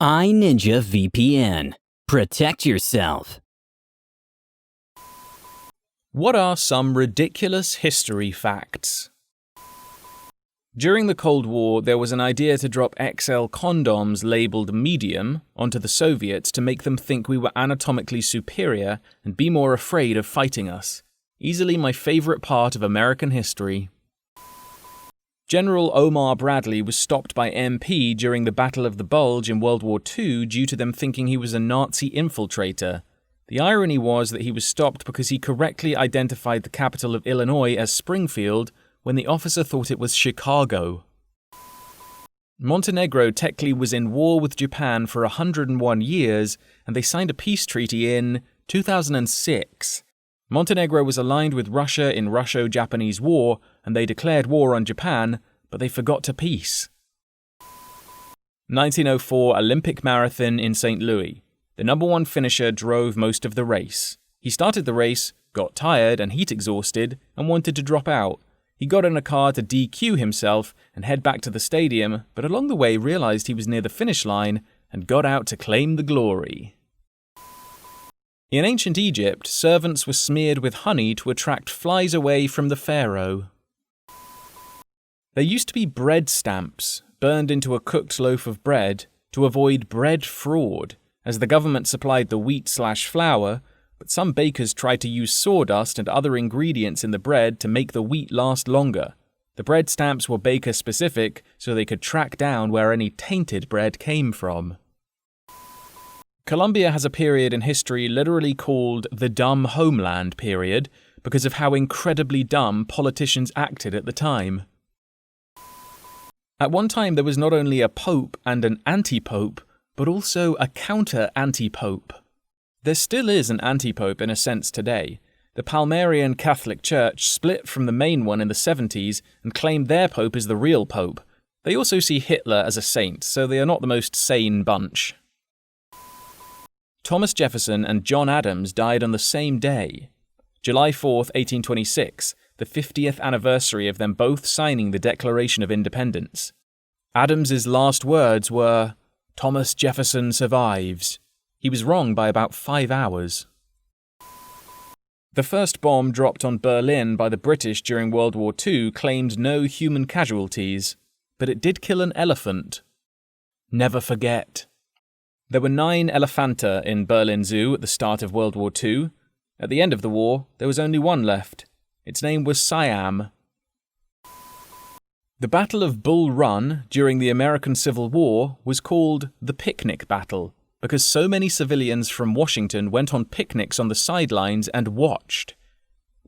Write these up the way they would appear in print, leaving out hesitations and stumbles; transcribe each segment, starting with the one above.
iNinja VPN. Protect yourself. What are some ridiculous history facts? During the Cold War, there was an idea to drop XL condoms labeled medium onto the Soviets to make them think we were anatomically superior and be more afraid of fighting us. Easily my favorite part of American history. General Omar Bradley was stopped by MP during the Battle of the Bulge in World War II due to them thinking he was a Nazi infiltrator. The irony was that he was stopped because he correctly identified the capital of Illinois as Springfield when the officer thought it was Chicago. Montenegro technically was in war with Japan for 101 years, and they signed a peace treaty in 2006. Montenegro was aligned with Russia in Russo-Japanese War, and they declared war on Japan, but they forgot to peace. 1904 Olympic Marathon in St. Louis. The number one finisher drove most of the race. He started the race, got tired and heat exhausted, and wanted to drop out. He got in a car to DQ himself and head back to the stadium, but along the way realized he was near the finish line and got out to claim the glory. In ancient Egypt, servants were smeared with honey to attract flies away from the pharaoh. There used to be bread stamps burned into a cooked loaf of bread to avoid bread fraud, as the government supplied the wheat/flour, but some bakers tried to use sawdust and other ingredients in the bread to make the wheat last longer. The bread stamps were baker-specific, so they could track down where any tainted bread came from. Colombia has a period in history literally called the Dumb Homeland period because of how incredibly dumb politicians acted at the time. At one time there was not only a pope and an anti-pope, but also a counter-anti-pope. There still is an anti-pope in a sense today. The Palmarian Catholic Church split from the main one in the 70s and claimed their pope is the real pope. They also see Hitler as a saint, so they are not the most sane bunch. Thomas Jefferson and John Adams died on the same day. July 4th, 1826, the 50th anniversary of them both signing the Declaration of Independence. Adams's last words were, "Thomas Jefferson survives." He was wrong by about 5 hours. The first bomb dropped on Berlin by the British during World War II claimed no human casualties, but it did kill an elephant. Never forget. There were 9 elephanta in Berlin Zoo at the start of World War II. At the end of the war, there was only one left. Its name was Siam. The Battle of Bull Run during the American Civil War was called the Picnic Battle, because so many civilians from Washington went on picnics on the sidelines and watched.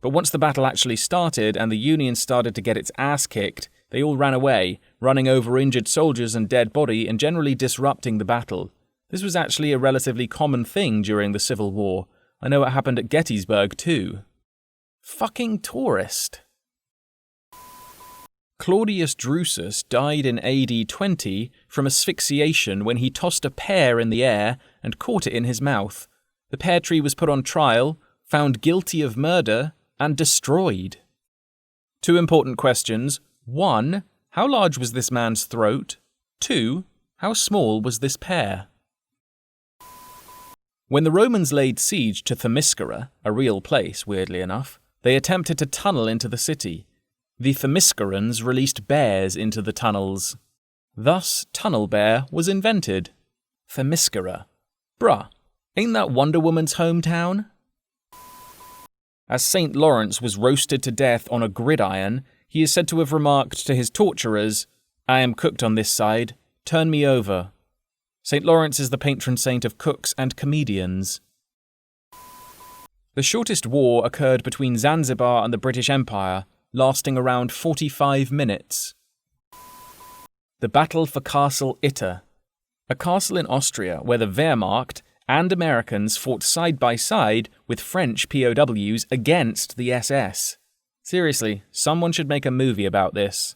But once the battle actually started and the Union started to get its ass kicked, they all ran away, running over injured soldiers and dead body and generally disrupting the battle. This was actually a relatively common thing during the Civil War. I know it happened at Gettysburg too. Fucking tourist. Claudius Drusus died in AD 20 from asphyxiation when he tossed a pear in the air and caught it in his mouth. The pear tree was put on trial, found guilty of murder, and destroyed. 2 important questions. 1. How large was this man's throat? 2. How small was this pear? When the Romans laid siege to Themyscira, a real place, weirdly enough, they attempted to tunnel into the city. The Themyscirans released bears into the tunnels. Thus, Tunnel Bear was invented. Themyscira. Bruh, ain't that Wonder Woman's hometown? As St. Lawrence was roasted to death on a gridiron, he is said to have remarked to his torturers, "I am cooked on this side, turn me over." St. Lawrence is the patron saint of cooks and comedians. The shortest war occurred between Zanzibar and the British Empire, lasting around 45 minutes. The Battle for Castle Itter, a castle in Austria where the Wehrmacht and Americans fought side by side with French POWs against the SS. Seriously, someone should make a movie about this.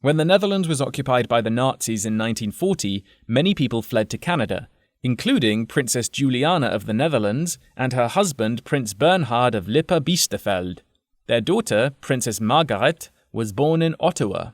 When the Netherlands was occupied by the Nazis in 1940, many people fled to Canada, including Princess Juliana of the Netherlands and her husband Prince Bernhard of Lippe-Biesterfeld. Their daughter, Princess Margaret, was born in Ottawa.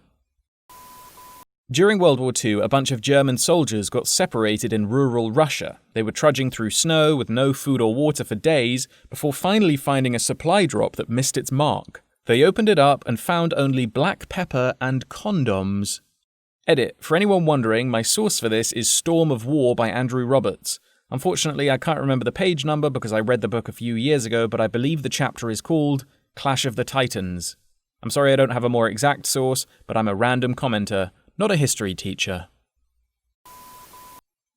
During World War II, a bunch of German soldiers got separated in rural Russia. They were trudging through snow with no food or water for days before finally finding a supply drop that missed its mark. They opened it up and found only black pepper and condoms. Edit. For anyone wondering, my source for this is Storm of War by Andrew Roberts. Unfortunately, I can't remember the page number because I read the book a few years ago, but I believe the chapter is called Clash of the Titans. I'm sorry I don't have a more exact source, but I'm a random commenter, not a history teacher.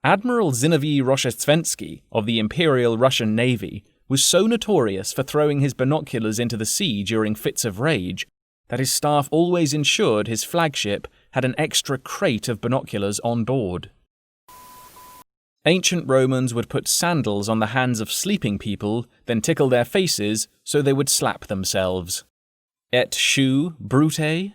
Admiral Zinovy Rozhestvensky of the Imperial Russian Navy was so notorious for throwing his binoculars into the sea during fits of rage that his staff always ensured his flagship had an extra crate of binoculars on board. Ancient Romans would put sandals on the hands of sleeping people, then tickle their faces so they would slap themselves. Et shoe, brute?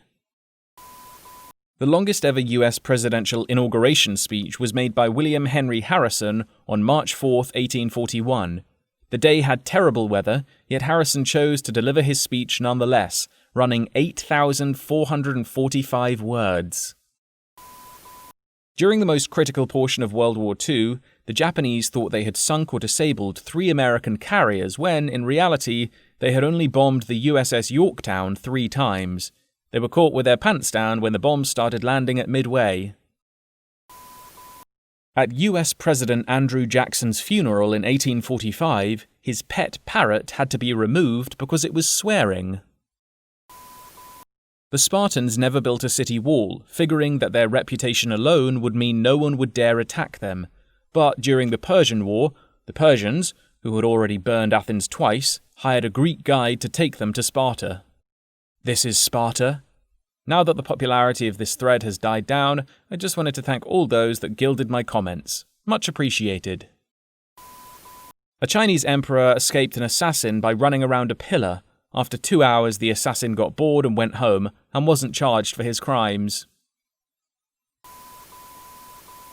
The longest ever US presidential inauguration speech was made by William Henry Harrison on March 4, 1841. The day had terrible weather, yet Harrison chose to deliver his speech nonetheless, running 8,445 words. During the most critical portion of World War II, the Japanese thought they had sunk or disabled 3 American carriers when, in reality, they had only bombed the USS Yorktown 3 times. They were caught with their pants down when the bombs started landing at Midway. At US President Andrew Jackson's funeral in 1845, his pet parrot had to be removed because it was swearing. The Spartans never built a city wall, figuring that their reputation alone would mean no one would dare attack them. But during the Persian War, the Persians, who had already burned Athens twice, hired a Greek guide to take them to Sparta. This is Sparta. Now that the popularity of this thread has died down, I just wanted to thank all those that gilded my comments. Much appreciated. A Chinese emperor escaped an assassin by running around a pillar. After 2 hours, the assassin got bored and went home, and wasn't charged for his crimes.